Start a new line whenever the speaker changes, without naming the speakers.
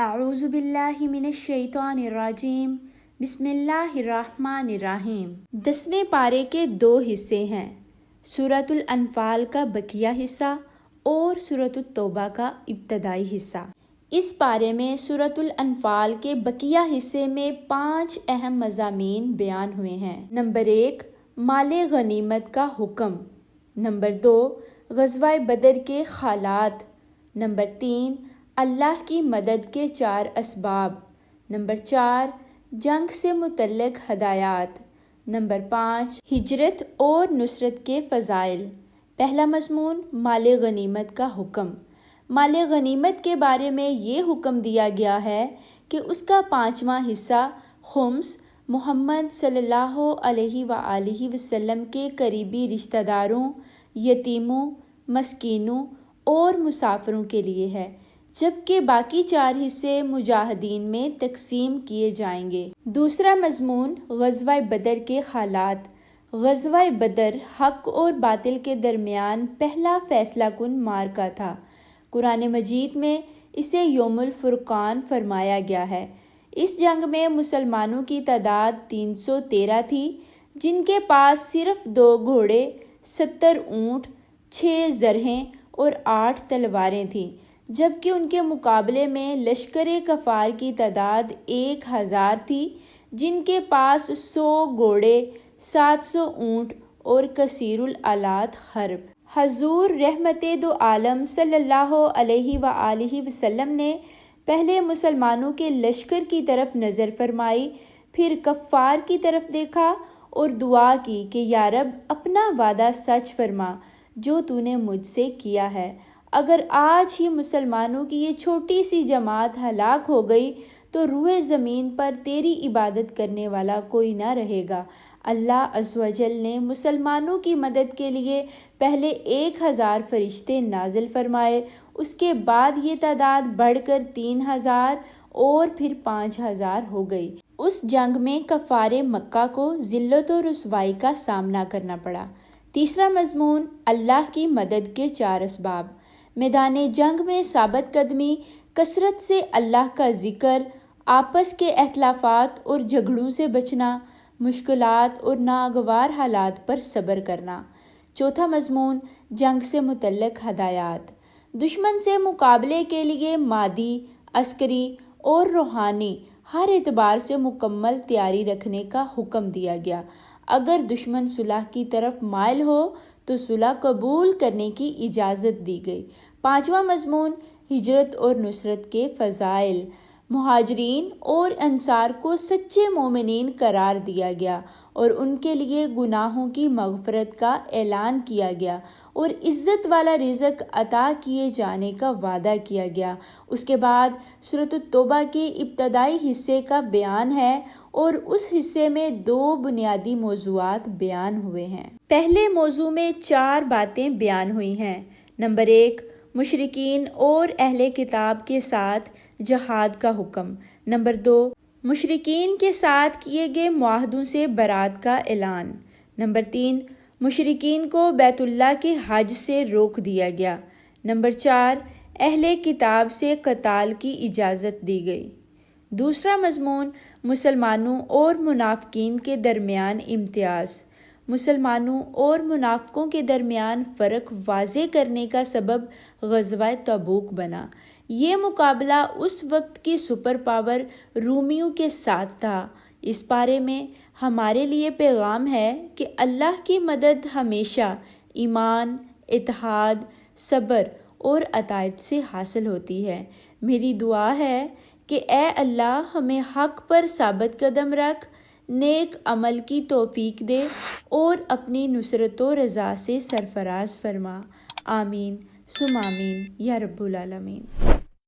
اعوذ باللہ من الشیطان الرجیم، بسم اللہ الرحمن الرحیم۔ 10ویں پارے کے 2 حصے ہیں، سورۃ الانفال کا بقیہ حصہ اور سورۃ التوبہ کا ابتدائی حصہ۔ اس پارے میں سورۃ الانفال کے بقیہ حصے میں 5 اہم مضامین بیان ہوئے ہیں۔ نمبر 1، مال غنیمت کا حکم۔ نمبر 2، غزوہ بدر کے حالات۔ نمبر 3، اللہ کی مدد کے 4 اسباب۔ نمبر 4، جنگ سے متعلق ہدایات۔ نمبر 5، ہجرت اور نصرت کے فضائل۔ پہلا مضمون، مال غنیمت کا حکم۔ مال غنیمت کے بارے میں یہ حکم دیا گیا ہے کہ اس کا 5واں حصہ خمس محمد صلی اللہ علیہ وآلہ وسلم کے قریبی رشتہ داروں، یتیموں، مسکینوں اور مسافروں کے لیے ہے، جبکہ باقی 4 حصے مجاہدین میں تقسیم کیے جائیں گے۔ دوسرا مضمون، غزوہ بدر کے حالات۔ غزوہ بدر حق اور باطل کے درمیان پہلا فیصلہ کن معرکہ تھا۔ قرآن مجید میں اسے یوم الفرقان فرمایا گیا ہے۔ اس جنگ میں مسلمانوں کی تعداد 313 تھی، جن کے پاس صرف 2 گھوڑے، 70 اونٹ، 6 زرہیں اور 8 تلواریں تھیں، جبکہ ان کے مقابلے میں لشکر کفار کی تعداد 1000 تھی، جن کے پاس 100 گھوڑے، 700 اونٹ اور کثیر الآلات حرب۔ حضور رحمت دو عالم صلی اللہ علیہ وآلہ وسلم نے پہلے مسلمانوں کے لشکر کی طرف نظر فرمائی، پھر کفار کی طرف دیکھا اور دعا کی کہ یا رب، اپنا وعدہ سچ فرما جو تو نے مجھ سے کیا ہے۔ اگر آج ہی مسلمانوں کی یہ چھوٹی سی جماعت ہلاک ہو گئی تو روئے زمین پر تیری عبادت کرنے والا کوئی نہ رہے گا۔ اللہ عز و جل نے مسلمانوں کی مدد کے لیے پہلے 1000 فرشتے نازل فرمائے، اس کے بعد یہ تعداد بڑھ کر 3000 اور پھر 5000 ہو گئی۔ اس جنگ میں کفار مکہ کو ذلت و رسوائی کا سامنا کرنا پڑا۔ تیسرا مضمون، اللہ کی مدد کے 4 اسباب۔ میدان جنگ میں ثابت قدمی، کثرت سے اللہ کا ذکر، آپس کے اختلافات اور جھگڑوں سے بچنا، مشکلات اور ناگوار حالات پر صبر کرنا۔ چوتھا مضمون، جنگ سے متعلق ہدایات۔ دشمن سے مقابلے کے لیے مادی، عسکری اور روحانی ہر اعتبار سے مکمل تیاری رکھنے کا حکم دیا گیا۔ اگر دشمن صلح کی طرف مائل ہو تو صلح قبول کرنے کی اجازت دی گئی۔ پانچواں مضمون، ہجرت اور نصرت کے فضائل۔ مہاجرین اور انصار کو سچے مومنین قرار دیا گیا اور ان کے لیے گناہوں کی مغفرت کا اعلان کیا گیا اور عزت والا رزق عطا کیے جانے کا وعدہ کیا گیا۔ اس کے بعد سورۃ التوبہ کے ابتدائی حصے کا بیان ہے اور اس حصے میں 2 بنیادی موضوعات بیان ہوئے ہیں۔ پہلے موضوع میں 4 باتیں بیان ہوئی ہیں۔ نمبر 1، مشرکین اور اہل کتاب کے ساتھ جہاد کا حکم۔ نمبر 2، مشرکین کے ساتھ کیے گئے معاہدوں سے برات کا اعلان۔ نمبر 3، مشرکین کو بیت اللہ کے حج سے روک دیا گیا۔ نمبر 4، اہل کتاب سے قتال کی اجازت دی گئی۔ دوسرا مضمون، مسلمانوں اور منافقین کے درمیان امتیاز۔ مسلمانوں اور منافقوں کے درمیان فرق واضح کرنے کا سبب غزوہ تبوک بنا۔ یہ مقابلہ اس وقت کی سپر پاور رومیوں کے ساتھ تھا۔ اس پارے میں ہمارے لیے پیغام ہے کہ اللہ کی مدد ہمیشہ ایمان، اتحاد، صبر اور اطاعت سے حاصل ہوتی ہے۔ میری دعا ہے کہ اے اللہ، ہمیں حق پر ثابت قدم رکھ، نیک عمل کی توفیق دے اور اپنی نصرت و رضا سے سرفراز فرما۔ آمین ثم آمین یا رب العالمین۔